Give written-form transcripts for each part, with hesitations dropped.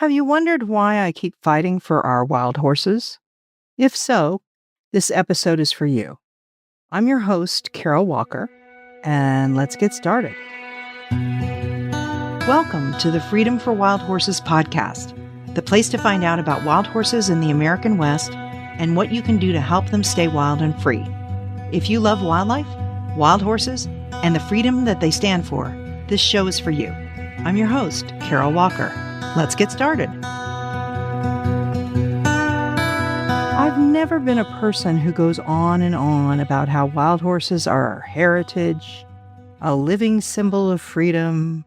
Have you wondered why I keep fighting for our wild horses? If so, this episode is for you. I'm your host, Carol Walker, and let's get started. Welcome to the Freedom for Wild Horses podcast, the place to find out about wild horses in the American West and what you can do to help them stay wild and free. If you love wildlife, wild horses, and the freedom that they stand for, this show is for you. I'm your host, Carol Walker. Let's get started. I've never been a person who goes on and on about how wild horses are our heritage, a living symbol of freedom,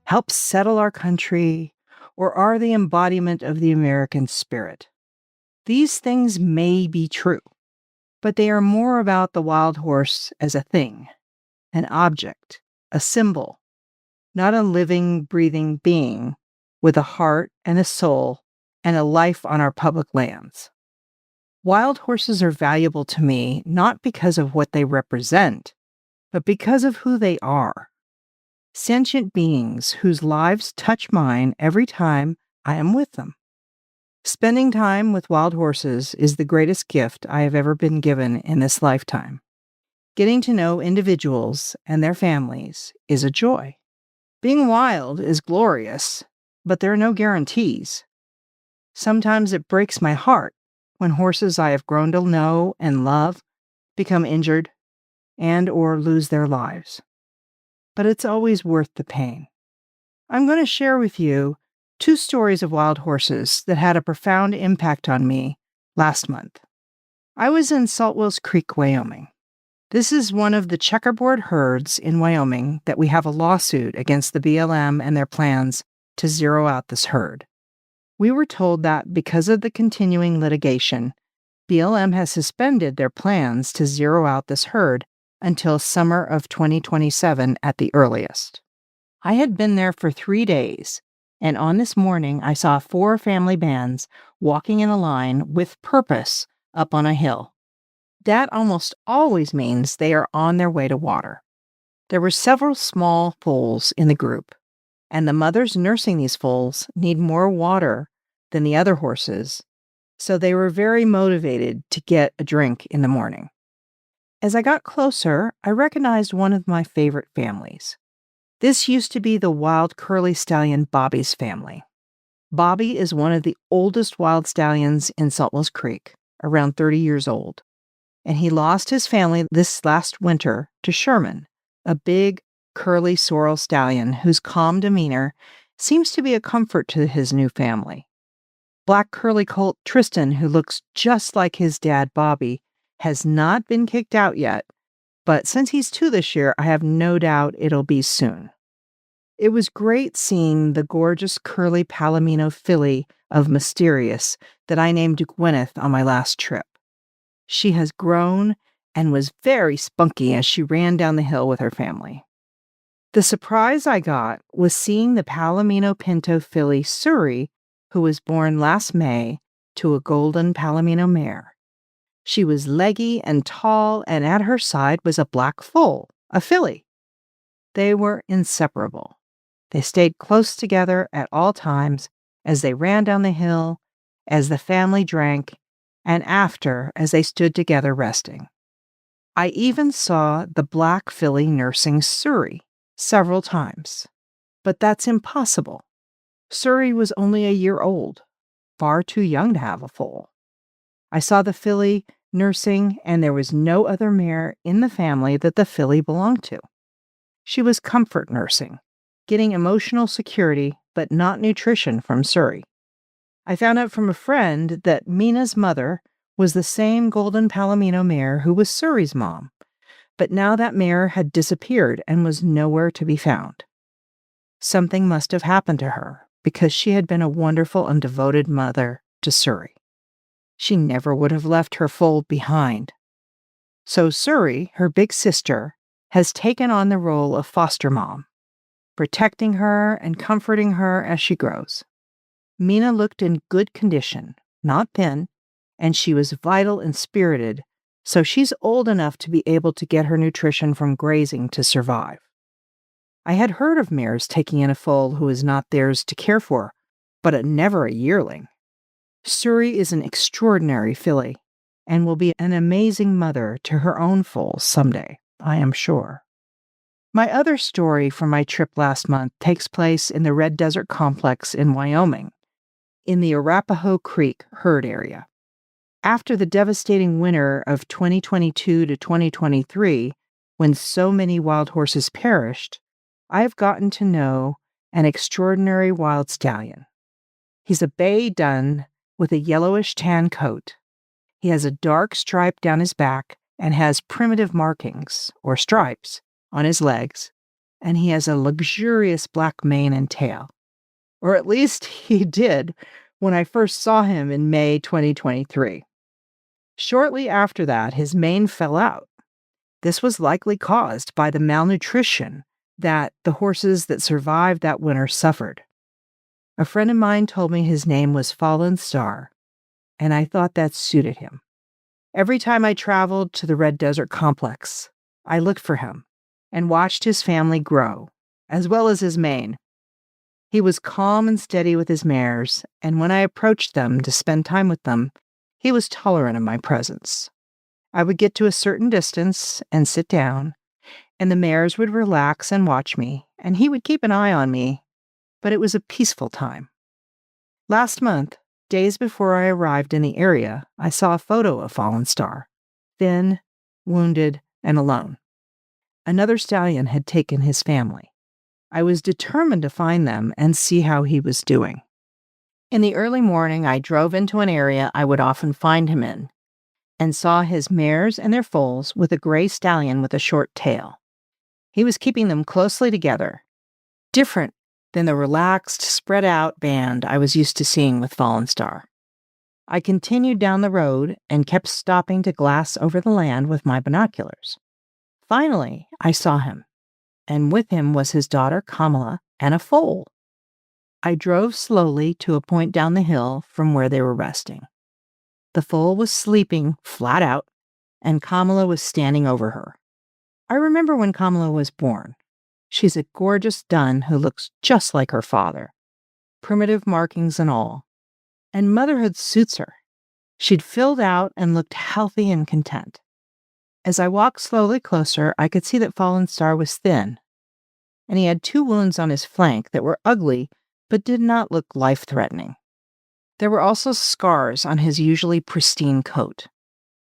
help settle our country, or are the embodiment of the American spirit. These things may be true, but they are more about the wild horse as a thing, an object, a symbol, not a living, breathing being with a heart and a soul and a life on our public lands. Wild horses are valuable to me not because of what they represent, but because of who they are. Sentient beings whose lives touch mine every time I am with them. Spending time with wild horses is the greatest gift I have ever been given in this lifetime. Getting to know individuals and their families is a joy. Being wild is glorious, but there are no guarantees. Sometimes it breaks my heart when horses I have grown to know and love become injured and or lose their lives. But it's always worth the pain. I'm going to share with you 2 stories of wild horses that had a profound impact on me last month. I was in Saltwells Creek, Wyoming. This is one of the checkerboard herds in Wyoming that we have a lawsuit against the BLM and their plans to zero out this herd. We were told that because of the continuing litigation, BLM has suspended their plans to zero out this herd until summer of 2027 at the earliest. I had been there for 3 days, and on this morning I saw 4 family bands walking in a line with purpose up on a hill. That almost always means they are on their way to water. There were several small foals in the group, and the mothers nursing these foals need more water than the other horses, so they were very motivated to get a drink in the morning. As I got closer, I recognized one of my favorite families. This used to be the wild curly stallion Bobby's family. Bobby is one of the oldest wild stallions in Saltwells Creek, around 30 years old, and he lost his family this last winter to Sherman, a big, curly sorrel stallion whose calm demeanor seems to be a comfort to his new family. Black curly colt Tristan, who looks just like his dad Bobby, has not been kicked out yet, but since he's 2 this year, I have no doubt it'll be soon. It was great seeing the gorgeous curly Palomino filly of Mysterious that I named Gwyneth on my last trip. She has grown and was very spunky as she ran down the hill with her family. The surprise I got was seeing the Palomino Pinto filly Surrey, who was born last May to a golden Palomino mare. She was leggy and tall, and at her side was a black foal, a filly. They were inseparable. They stayed close together at all times as they ran down the hill, as the family drank, and after as they stood together resting. I even saw the black filly nursing Surrey several times. But that's impossible. Surrey was only a year old, far too young to have a foal. I saw the filly nursing, and there was no other mare in the family that the filly belonged to. She was comfort nursing, getting emotional security but not nutrition from Surrey. I found out from a friend that Mina's mother was the same golden Palomino mare who was Surrey's mom, but now that mare had disappeared and was nowhere to be found. Something must have happened to her because she had been a wonderful and devoted mother to Surrey. She never would have left her foal behind. So Surrey, her big sister, has taken on the role of foster mom, protecting her and comforting her as she grows. Mina looked in good condition, not thin, and she was vital and spirited, so she's old enough to be able to get her nutrition from grazing to survive. I had heard of mares taking in a foal who is not theirs to care for, but never a yearling. Suri is an extraordinary filly and will be an amazing mother to her own foals someday, I am sure. My other story from my trip last month takes place in the Red Desert Complex in Wyoming, in the Arapahoe Creek herd area. After the devastating winter of 2022 to 2023, when so many wild horses perished, I have gotten to know an extraordinary wild stallion. He's a bay dun with a yellowish tan coat. He has a dark stripe down his back and has primitive markings, or stripes, on his legs, and he has a luxurious black mane and tail. Or at least he did when I first saw him in May 2023. Shortly after that, his mane fell out. This was likely caused by the malnutrition that the horses that survived that winter suffered. A friend of mine told me his name was Fallen Star, and I thought that suited him. Every time I traveled to the Red Desert Complex, I looked for him and watched his family grow, as well as his mane. He was calm and steady with his mares, and when I approached them to spend time with them, he was tolerant of my presence. I would get to a certain distance and sit down, and the mares would relax and watch me, and he would keep an eye on me, but it was a peaceful time. Last month, days before I arrived in the area, I saw a photo of Fallen Star, thin, wounded, and alone. Another stallion had taken his family. I was determined to find them and see how he was doing. In the early morning, I drove into an area I would often find him in, and saw his mares and their foals with a gray stallion with a short tail. He was keeping them closely together, different than the relaxed, spread-out band I was used to seeing with Fallen Star. I continued down the road and kept stopping to glass over the land with my binoculars. Finally, I saw him, and with him was his daughter Kamala and a foal. I drove slowly to a point down the hill from where they were resting. The foal was sleeping flat out, and Kamala was standing over her. I remember when Kamala was born. She's a gorgeous dun who looks just like her father, primitive markings and all. And motherhood suits her. She'd filled out and looked healthy and content. As I walked slowly closer, I could see that Fallen Star was thin, and he had 2 wounds on his flank that were ugly but did not look life-threatening. There were also scars on his usually pristine coat,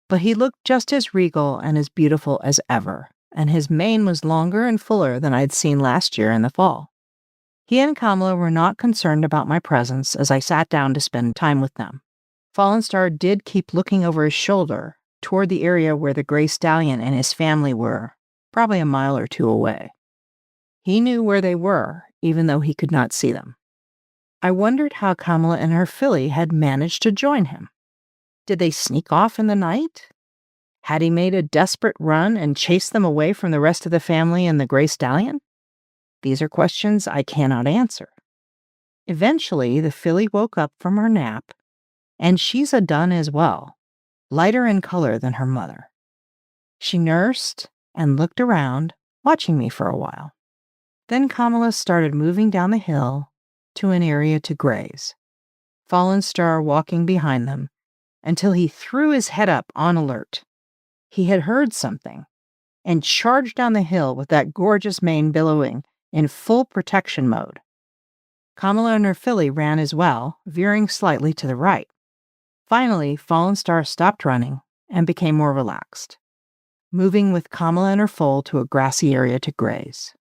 but he looked just as regal and as beautiful as ever, and his mane was longer and fuller than I'd seen last year in the fall. He and Kamala were not concerned about my presence as I sat down to spend time with them. Fallen Star did keep looking over his shoulder toward the area where the gray stallion and his family were, probably a mile or 2 away. He knew where they were, even though he could not see them. I wondered how Kamala and her filly had managed to join him. Did they sneak off in the night? Had he made a desperate run and chased them away from the rest of the family and the gray stallion? These are questions I cannot answer. Eventually, the filly woke up from her nap, and she's a dun as well, lighter in color than her mother. She nursed and looked around, watching me for a while. Then Kamala started moving down the hill to an area to graze, Fallen Star walking behind them until he threw his head up on alert. He had heard something and charged down the hill with that gorgeous mane billowing in full protection mode. Kamala and her filly ran as well, veering slightly to the right. Finally, Fallen Star stopped running and became more relaxed, moving with Kamala and her foal to a grassy area to graze.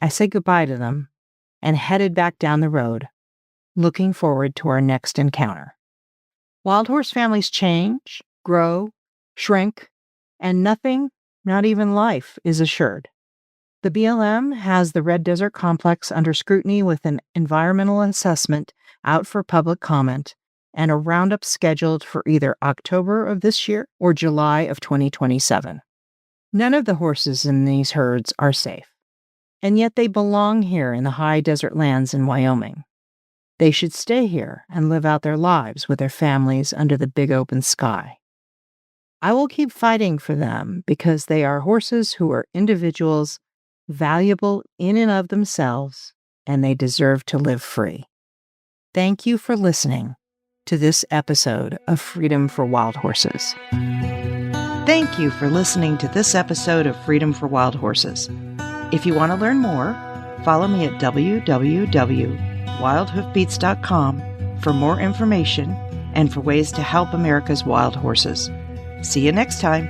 I said goodbye to them and headed back down the road, looking forward to our next encounter. Wild horse families change, grow, shrink, and nothing, not even life, is assured. The BLM has the Red Desert Complex under scrutiny with an environmental assessment out for public comment and a roundup scheduled for either October of this year or July of 2027. None of the horses in these herds are safe, and yet they belong here in the high desert lands in Wyoming. They should stay here and live out their lives with their families under the big open sky. I will keep fighting for them because they are horses who are individuals, valuable in and of themselves, and they deserve to live free. Thank you for listening to this episode of Freedom for Wild Horses. Thank you for listening to this episode of Freedom for Wild Horses. If you want to learn more, follow me at www.wildhoofbeats.com for more information and for ways to help America's wild horses. See you next time.